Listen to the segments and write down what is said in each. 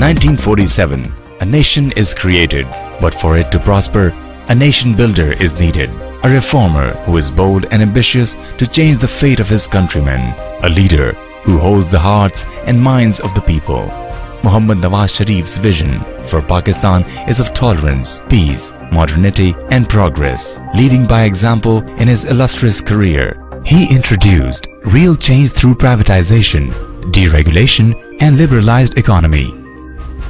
1947, a nation is created, but for it to prosper, a nation builder is needed. A reformer who is bold and ambitious to change the fate of his countrymen. A leader who holds the hearts and minds of the people. Muhammad Nawaz Sharif's vision for Pakistan is of tolerance, peace, modernity and progress, leading by example in his illustrious career. He introduced real change through privatization, deregulation and liberalized economy.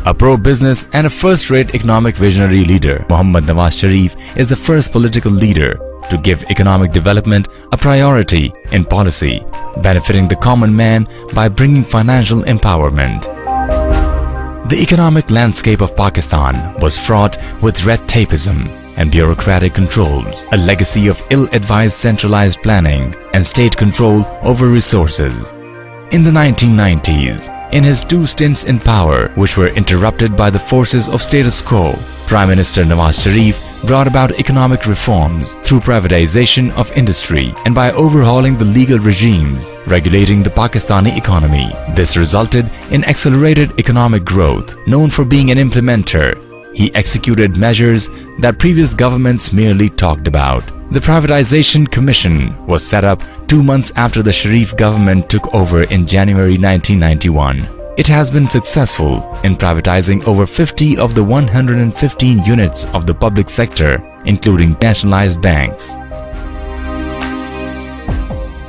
A pro-business and a first-rate economic visionary leader, Muhammad Nawaz Sharif is the first political leader to give economic development a priority in policy, benefiting the common man by bringing financial empowerment. The economic landscape of Pakistan was fraught with red tapeism and bureaucratic controls, a legacy of ill-advised centralized planning and state control over resources. In the 1990s, in his 2 stints in power, which were interrupted by the forces of status quo, Prime Minister Nawaz Sharif brought about economic reforms through privatization of industry and by overhauling the legal regimes regulating the Pakistani economy. This resulted in accelerated economic growth. Known for being an implementer, he executed measures that previous governments merely talked about. The Privatization Commission was set up 2 months after the Sharif government took over in January 1991. It has been successful in privatizing over 50 of the 115 units of the public sector, including nationalized banks.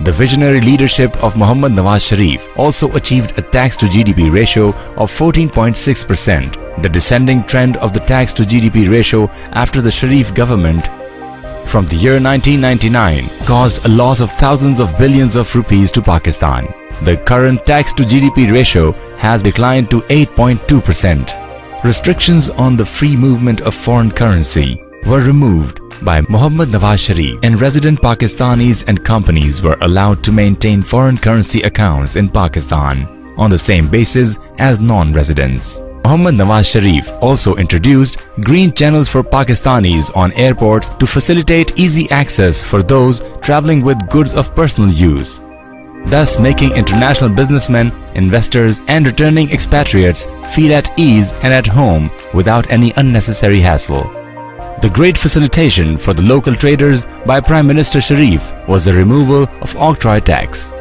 The visionary leadership of Muhammad Nawaz Sharif also achieved a tax-to-GDP ratio of 14.6%. The descending trend of the tax-to-GDP ratio after the Sharif government from the year 1999 caused a loss of thousands of billions of rupees to Pakistan. The current tax-to-GDP ratio has declined to 8.2%. Restrictions on the free movement of foreign currency were removed by Muhammad Nawaz Sharif, and resident Pakistanis and companies were allowed to maintain foreign currency accounts in Pakistan on the same basis as non-residents. Muhammad Nawaz Sharif also introduced green channels for Pakistanis on airports to facilitate easy access for those traveling with goods of personal use, thus making international businessmen, investors and returning expatriates feel at ease and at home without any unnecessary hassle. The great facilitation for the local traders by Prime Minister Sharif was the removal of octroi tax.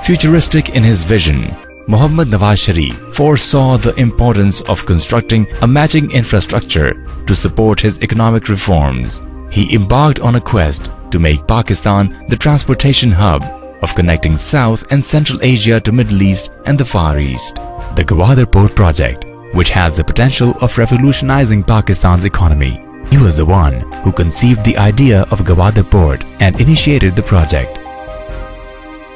Futuristic in his vision, Muhammad Nawaz Sharif foresaw the importance of constructing a matching infrastructure to support his economic reforms. He embarked on a quest to make Pakistan the transportation hub of connecting South and Central Asia to Middle East and the Far East. The Gwadar Port project, which has the potential of revolutionizing Pakistan's economy. He was the one who conceived the idea of Gwadar Port and initiated the project.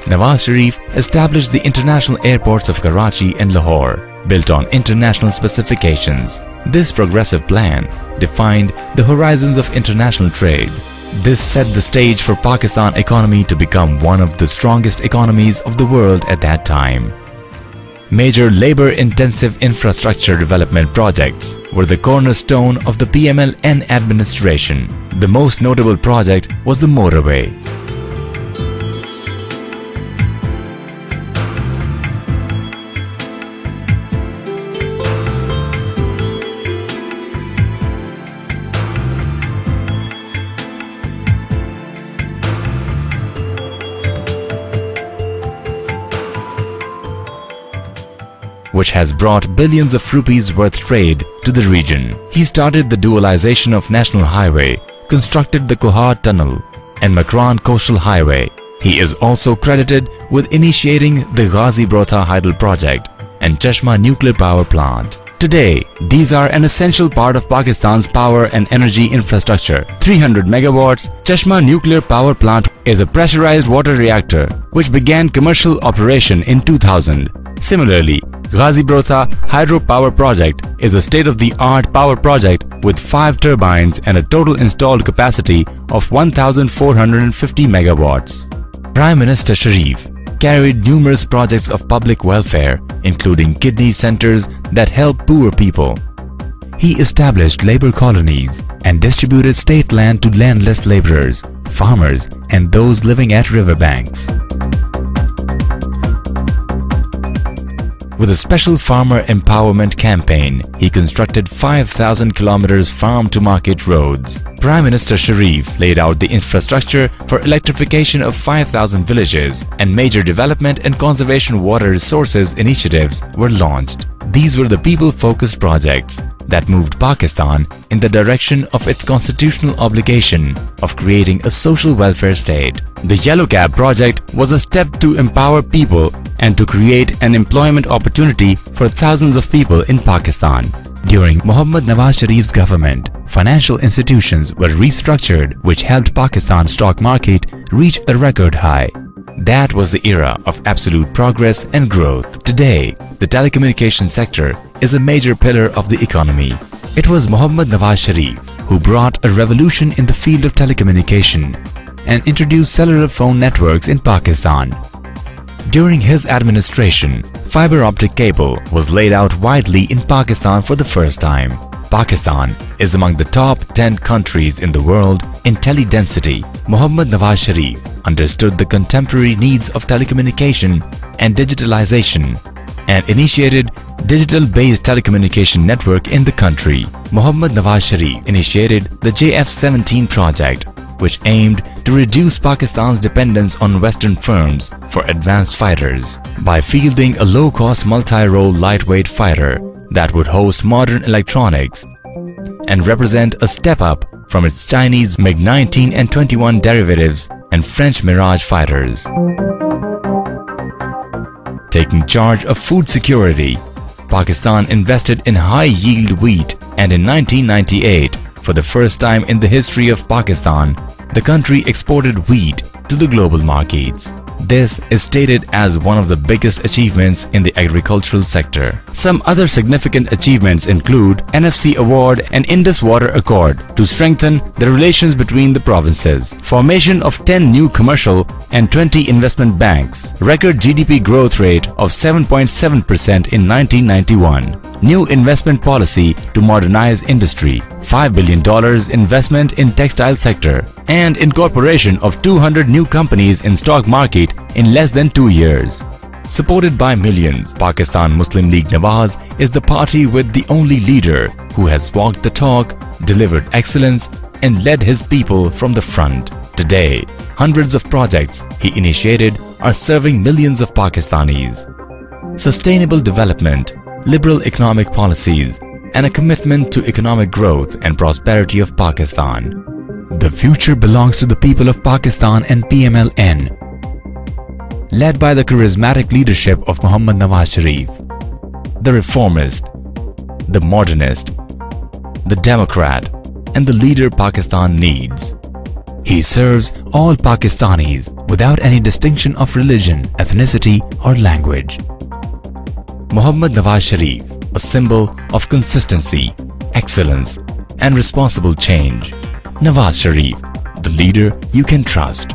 Nawaz Sharif established the international airports of Karachi and Lahore, built on international specifications. This progressive plan defined the horizons of international trade. This set the stage for Pakistan economy to become one of the strongest economies of the world at that time. Major labor-intensive infrastructure development projects were the cornerstone of the PML-N administration. The most notable project was the motorway. Which has brought billions of rupees worth trade to the region. He started the dualization of National Highway, constructed the Kohar Tunnel and Makran Coastal Highway. He is also credited with initiating the Ghazi Brotha Hydel project and Chashma nuclear power plant. Today, these are an essential part of Pakistan's power and energy infrastructure. 300 megawatts Chashma nuclear power plant is a pressurized water reactor which began commercial operation in 2000. Similarly, Ghazi Brotha hydropower project is a state-of-the-art power project with 5 turbines and a total installed capacity of 1,450 megawatts. Prime Minister Sharif carried numerous projects of public welfare, including kidney centers that help poor people. He established labor colonies and distributed state land to landless laborers, farmers, and those living at riverbanks. With a special farmer empowerment campaign, he constructed 5,000 kilometers farm-to-market roads. Prime Minister Sharif laid out the infrastructure for electrification of 5,000 villages, and major development and conservation water resources initiatives were launched. These were the people-focused projects that moved Pakistan in the direction of its constitutional obligation of creating a social welfare state. The Yellow Cab project was a step to empower people and to create an employment opportunity for thousands of people in Pakistan. During Muhammad Nawaz Sharif's government, financial institutions were restructured, which helped Pakistan's stock market reach a record high. That was the era of absolute progress and growth. Today, the telecommunication sector is a major pillar of the economy. It was Muhammad Nawaz Sharif who brought a revolution in the field of telecommunication and introduced cellular phone networks in Pakistan. During his administration, fiber optic cable was laid out widely in Pakistan for the first time. Pakistan is among the top 10 countries in the world in tele-density. Muhammad Nawaz Sharif understood the contemporary needs of telecommunication and digitalization and initiated digital-based telecommunication network in the country. Muhammad Nawaz Sharif initiated the JF-17 project, which aimed to reduce Pakistan's dependence on Western firms for advanced fighters by fielding a low-cost multi-role lightweight fighter that would host modern electronics and represent a step up from its Chinese MiG-19 and 21 derivatives and French Mirage fighters. Taking charge of food security, Pakistan invested in high-yield wheat, and in 1998, for the first time in the history of Pakistan, the country exported wheat to the global markets. This is stated as one of the biggest achievements in the agricultural sector. Some other significant achievements include NFC Award and Indus Water Accord to strengthen the relations between the provinces, formation of 10 new commercial and 20 investment banks, record GDP growth rate of 7.7% in 1991, new investment policy to modernize industry, $5 billion investment in textile sector, and incorporation of 200 new companies in stock market in less than 2 years. Supported by millions, Pakistan Muslim League Nawaz is the party with the only leader who has walked the talk, delivered excellence, and led his people from the front. Today, hundreds of projects he initiated are serving millions of Pakistanis. Sustainable development, liberal economic policies, and a commitment to economic growth and prosperity of Pakistan. The future belongs to the people of Pakistan and PML-N, led by the charismatic leadership of Muhammad Nawaz Sharif, the reformist, the modernist, the democrat, and the leader Pakistan needs. He serves all Pakistanis without any distinction of religion, ethnicity, or language. Muhammad Nawaz Sharif, a symbol of consistency, excellence, and responsible change. Nawaz Sharif, the leader you can trust.